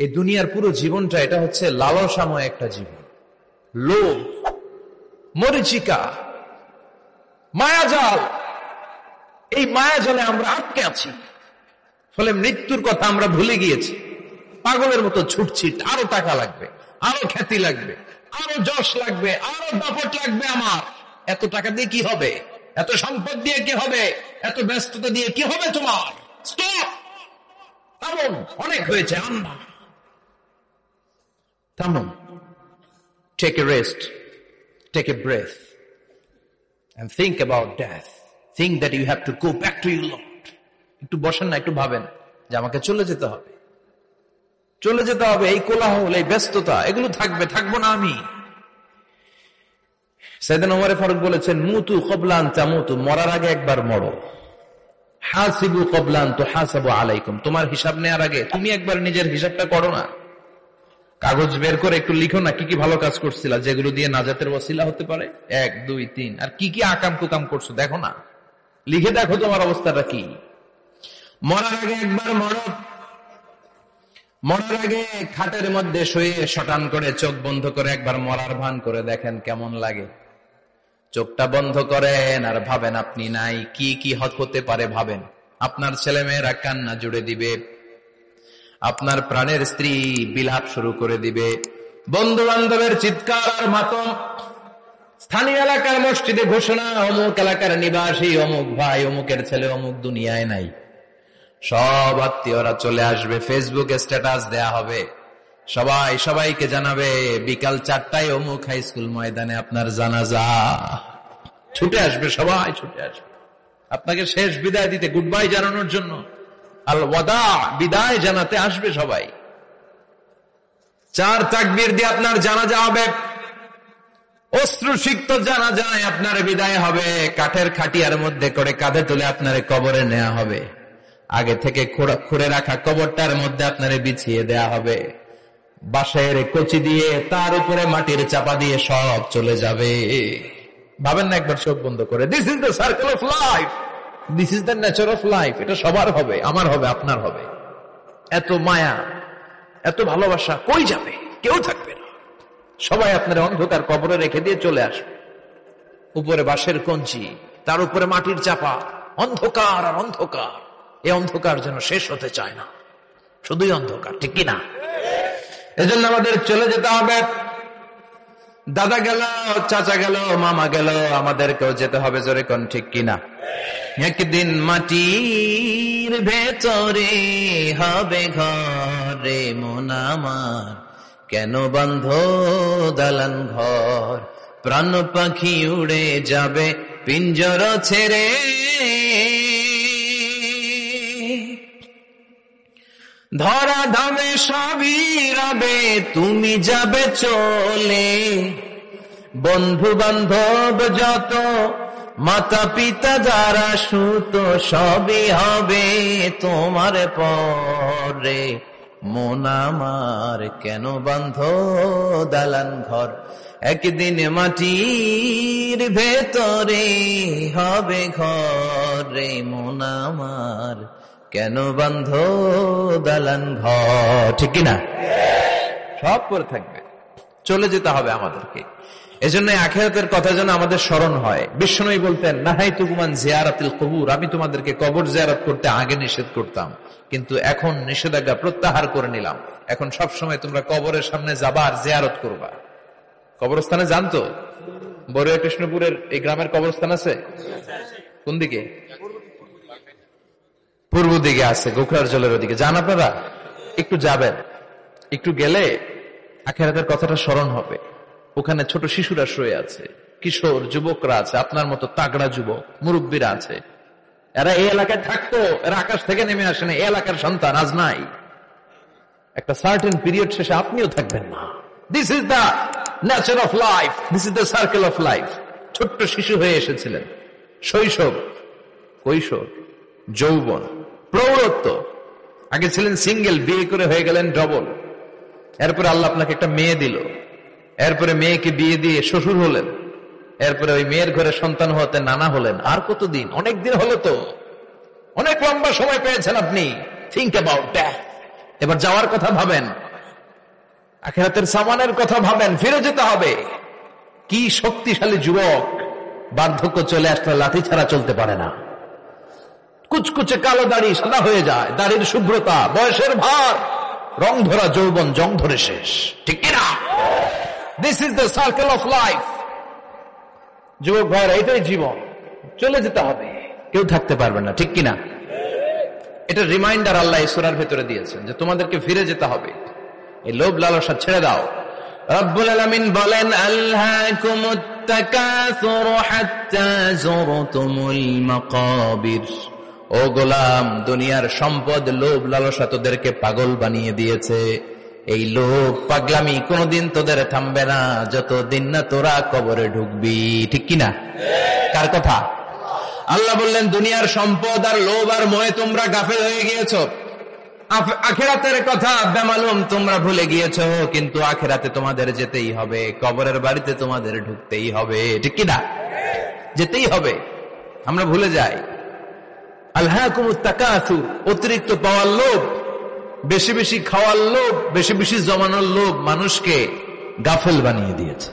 এই দুনিয়ার পুরো জীবনটা এটা হচ্ছে লালসাময় একটা জীবন, লোভ, মরিচিকা, মায়াজাল। এই মায়াজালে আমরা আটকে আছি, ফলে মৃত্যুর কথা আমরা ভুলে গিয়েছি। পাগলের মতো ছুটছি, আরো টাকা লাগবে, আরো খ্যাতি লাগবে, আরো যশ লাগবে, আরো দাপট লাগবে। আমার এত টাকা দিয়ে কি হবে? এত সম্পদ দিয়ে কি হবে? এত ব্যস্ততা দিয়ে কি হবে তোমার? স্টপ, থামুন, অনেক হয়েছে। আন্না থামুন, take a rest, take a breath and think about death. Think that you have to go back to your Lord. একটু বসেন না, একটু ভাবেন যে আমাকে চলে যেতে হবে, চলে যেতে হবে। এই কোলাহল, এই ব্যস্ততা, এগুলো থাকবে, থাকবো না আমি। সাইয়েদনা ওমর ফারুক বলেছেন, মুতু ক্বাবলা আন তামুতু, মরার আগে একবার মরো। হাসিবু ক্বাবলা আন তুহাসাবু আলাইকুম, তোমার হিসাব নেওয়ার আগে তুমি একবার নিজের হিসাবটা করো না। কাগজ বের করে একটু লিখো না কি কি ভালো কাজ করছিলা, যেগুলো দিয়ে নাজাতের ওসিলা হতে পারে। 1, 2, 3, আর কি কি আকাম কুকাম করছো দেখো না, লিখে দেখো তোমার অবস্থাটা কি। মরার আগে একবার মরো। মরার আগে খাটের মধ্যে শুয়ে শটান করে চোখ বন্ধ করে একবার মরার ভান করে দেখেন কেমন লাগে। চোখটা বন্ধ করেন আর ভাবেন আপনি নাই, কি কি হতে পারে ভাবেন। আপনার ছেলেমেয়েরা কান্না জুড়ে দিবে, আপনার প্রাণের স্ত্রী বিলাপ শুরু করে দিবে, বন্ধু বান্ধবের চিৎকার আর মাতম, স্থানীয় এলাকার মসজিদে ঘোষণা, অমুক এলাকার নিবাসী অমুক ভাই অমুকের ছেলে অমুক দুনিয়ায় নাই। সব আত্মীয়রা চলে আসবে, ফেসবুকে স্ট্যাটাস দেয়া হবে, সবাই সবাইকে জানাবে বিকাল 4টায় অমুক হাই স্কুল ময়দানে আপনার জানাজা। ছুটে আসবে, সবাই ছুটে আসবে আপনাকে শেষ বিদায় দিতে, গুড বাই জানানোর জন্য, আল ওয়াদা, বিদায় জানাতে আসবে সবাই। 4 তাকবীর দিয়ে আপনার জানাজা হবে, অশ্রুসিক্ত জানাজায় আপনার বিদায় হবে। কাঠের খাটিয়ার মধ্যে করে কাঁধে তুলে আপনার কবরে নেওয়া হবে। আগে থেকে খুঁড়ে রাখা কবরটার মধ্যে আপনারে বিছিয়ে দেয়া হবে। বাঁশের কচি দিয়ে তার উপরে মাটির চাপা দিয়ে সব চলে যাবে। ভাবেন না একবার চোখ বন্ধ করে, this is the circle of life, this is the nature of life. এটা সবার হবে, আমার হবে, আপনার হবে। এত মায়া, এত ভালোবাসা কই যাবে? কেউ থাকবে না, সবাই আপনার অন্ধকার কবরে রেখে দিয়ে চলে আসবে। উপরে বাঁশের কঞ্চি, তার উপরে মাটির চাপা, অন্ধকার আর অন্ধকার। এই অন্ধকার যেন শেষ হতে চায় না, শুধুই অন্ধকার, ঠিক কিনা? এজন্য আমাদের চলে যেতে হবে। দাদা গেল, চাচা গেল, মামা গেল, আমাদেরকেও যেতে হবে, জোরে কোন ঠিক কিনা? একদিন মাটির ভেতরে হবে ঘরে মন আমার, কেন বন্ধ দালান ঘর, প্রাণ পাখি উড়ে যাবে পিঞ্জর ছেড়ে। ধরা ধামে সবই রবে, তুমি যাবে চলে, বন্ধু বান্ধব যত, মাতা পিতা যারা সুত, সবই হবে তোমার পরে, মন আমার কেন বন্ধ দালান ঘর, একদিন মাটির ভেতরে হবে ঘরে মন আমার, কেন বন্ধ দালান ঘর, ঠিক কিনা? সব পরে থাকবে, চলে যেতে হবে আমাদেরকে। এজন্য আখিরাতের কথা যেন আমাদের স্মরণ হয়। বিশ্বনবী বলতেন, নাহাইতুকুম আন জিয়ারাতিল কুবুর, আমি তোমাদেরকে কবর জিয়ারত করতে আগে নিষেধ করতাম, কিন্তু এখন নিষেধাজ্ঞা প্রত্যাহার করে নিলাম। এখন সব সময় তোমরা কবরের সামনে যাবা আর জিয়ারত করবা। কবরস্থানে জানতো বড়ুয়া কৃষ্ণপুরের এই গ্রামের কবরস্থান আছে কোন দিকে? পূর্ব দিকে আছে, গোখরার জলের ওদিকে। যান আপনারা, একটু যাবেন, একটু গেলে আখিরাতের কথাটা স্মরণ হবে। ওখানে ছোট শিশুরা শুয়ে আছে, কিশোর যুবকরা আছে, আপনার মতো তাগড়া যুবক, মুরব্বীরা আছে। এরা এই এলাকায় থাকতো, এরা আকাশ থেকে নেমে আসে না, এই এলাকার সন্তান, আজ নাই। একটা সার্টেন পিরিয়ড শেষে আপনিও থাকবেন না। This is the nature of life, this is the circle of life. ছোট্ট শিশু হয়ে এসেছিলেন, শৈশব, কৈশোর, যৌবন, প্রৌঢ়ত্ব। আগে ছিলেন সিঙ্গেল, বিয়ে করে হয়ে গেলেন ডবল। এরপরে আল্লাহ আপনাকে একটা মেয়ে দিল, এরপরে মেয়েকে বিয়ে দিয়ে শ্বশুর হলেন, এরপরে ওই মেয়ের ঘরে সন্তান হতে নানা হলেন। আর কতদিন? অনেক দিন হলো তো, অনেক লম্বা সময় পেয়েছেন আপনি। Think about that. এবার যাওয়ার কথা ভাবেন। আখিরাতের সামানের কথা ভাবেন, ফিরে যেতে হবে। কি শক্তিশালী যুবক, বার্ধক্য চলে আসলে লাঠি ছাড়া চলতে পারে না। কুচকুচে কালো দাড়ি সাদা হয়ে যায়, দাড়ির শুভ্রতা, বয়সের ভার, রং ধরা যৌবন জং ধরে শেষ, ঠিক কিনা? This is the circle of life. যুবক ভাইরা, এটাই জীবন, চলে যেতে হবে, কেউ থাকতে পারবে না, ঠিক কিনা? এটা রিমাইন্ডার আল্লাহ এই সূরার ভেতরে দিয়েছেন যে তোমাদেরকে ফিরে যেতে হবে, এই লোভ লালসা ছেড়ে দাও। রব্বুল আলামিন বলেন, আলহাকুমুত তাকাসুর হাত্তা যুরতুমুল মাকাবির। ও গোলাম, দুনিয়ার সম্পদ, লোভ লালসা তোদেরকে পাগল বানিয়ে দিয়েছে। এই লোভ পাগলামি কোনদিন তোদের থামবে না যতদিন না তোরা কবরে ঢুকবি, ঠিক কিনা? কার কথা? আল্লাহ বললেন, দুনিয়ার সম্পদ আর লোভ আর মোহে তোমরা গাফেল হয়ে গিয়েছো। আখিরাতের কথা বেমালুম তোমরা ভুলে গিয়েছো, কিন্তু আখিরাতে তোমাদের যেতেই হবে, কবরের বাড়িতে তোমাদের ঢুকতেই হবে, ঠিক কিনা? যেতেই হবে, আমরা ভুলে যাই। আলহাকুমুত তাকাসুর, অতিরিক্ত পাওয়ার লোভ, বেশি বেশি খাওয়ার লোভ, বেশি বেশি জমানোর লোভ মানুষকে গাফেল বানিয়ে দিয়েছে।